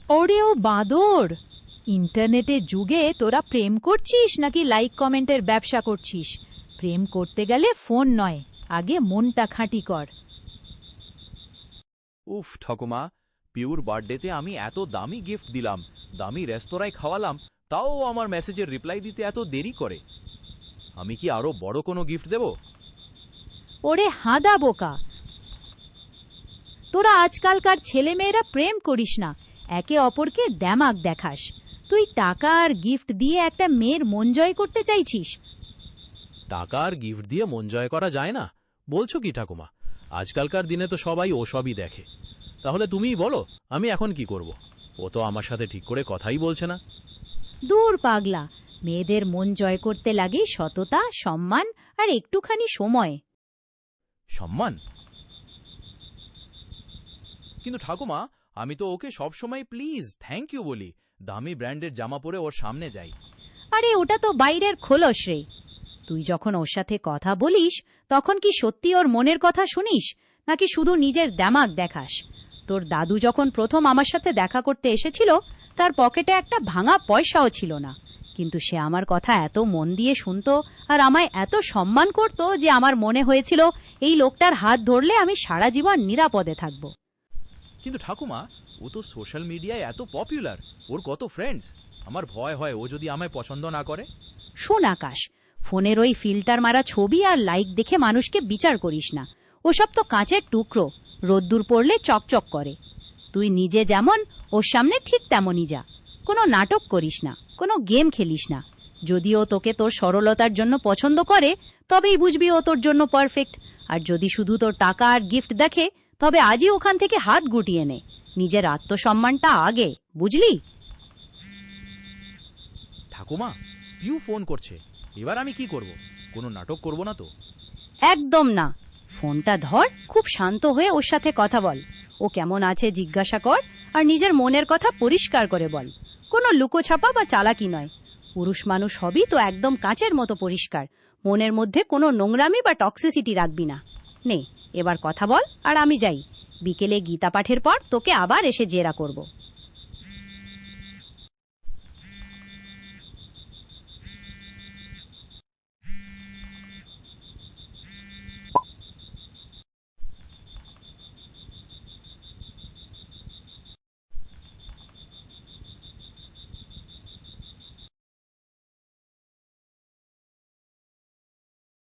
ওরেও বাঁদর, ইন্টারনেটের যুগে তোরা প্রেম করছিস নাকি লাইক কমেন্টের ব্যবসা করছিস? প্রেম করতে গেলে ফোন নয়, আগে মনটা খাঁটি কর। উফ ঠাকুমা, পিউর বার্থডেতে আমি এত দামি গিফট দিলাম, দামি রেস্তোরাঁয় খাওয়ালাম, তাও আমার মেসেজের রিপ্লাই দিতে এত দেরি করে। আমি কি আরো বড় কোনো গিফট দেব? ওরে হাঁদা বোকা, তোরা আজকালকার ছেলেমেয়েরা প্রেম করিস না, একে অপরকে দেমাক দেখাস। তুই টাকা আর গিফট দিয়ে একটা মেয়ের মন জয় করতে চাইছিস? টাকা আর গিফট দিয়ে মন জয় করা যায় না বলছো কি ঠাকুমা? আজকালকার দিনে তো সবাই ওসবই দেখে। তাহলে তুমিই বলো, আমি এখন কি করব? ও তো আমার সাথে ঠিক করে কথাই বলছে না। দূর পাগলা, মেয়েদের মন জয় করতে লাগে সততা, সম্মান আর একটুখানি সময়। সম্মান? কিন্তু ঠাকুমা, আমি তো ওকে সবসময় প্লিজ থ্যাংক ইউ বলি, দামি ব্র্যান্ডের জামা পরে ওর সামনে যাই। আরে ওটা তো বাইরের খোলস রে। তুই যখন ওর সাথে কথা বলিস তখন কি সত্যি ওর মনের কথা শুনিস, নাকি শুধু নিজের দেমাক দেখাস? তোর দাদু যখন প্রথম আমার সাথে দেখা করতে এসেছিল, তার পকেটে একটা ভাঙা পয়সাও ছিল না, কিন্তু সে আমার কথা এত মন দিয়ে শুনতো আর আমায় এত সম্মান করত যে আমার মনে হয়েছিল এই লোকটার হাত ধরলে আমি সারা জীবন নিরাপদে থাকব। কিন্তু ঠাকুমা, ও তো সোশ্যাল মিডিয়ায় এত পপুলার, ওর কত ফ্রেন্ডস। আমার ভয় হয় ও যদি আমায় পছন্দ না করে। শোন আকাশ, ফোনের ওই ফিল্টার মারা ছবি আর লাইক দেখে মানুষকে বিচার করিস না। ওসব তো কাঁচের টুকরো, রোদ্দুর পড়লে চকচক করে। তুই নিজে যেমন ওর সামনে ঠিক তেমনই যা। কোনো নাটক করিস না, কোনো গেম খেলিস না। যদিও তোকে তোর সরলতার জন্য পছন্দ করে, তবেই বুঝবি ও তোর জন্য পারফেক্ট। আর যদি শুধু তোর টাকা আর গিফট দেখে, তবে আজই ওখান থেকে হাত গুটিয়ে নে। নিজের আত্মসম্মানটা আগে, বুঝলি? ঠাকুমা, পিউ ফোন করছে, এবার আমি কি করব? কোনো নাটক করব না তো? একদম না। ফোনটা ধর, খুব শান্ত হয়ে ওর সাথে কথা বল। ও কেমন আছে জিজ্ঞাসা কর, আর নিজের মনের কথা পরিষ্কার করে বল। কোনো লুকোছাপা বা চালাকি নয়। পুরুষ মানুষ হবি তো একদম কাঁচের মতো পরিষ্কার। মনের মধ্যে কোনো নোংরামি বা টক্সিসিটি রাখবি না। নে, এবার কথা বল আর আমি যাই। বিকেলে গীতা পাঠের পর তোকে আবার এসে জেরা করব।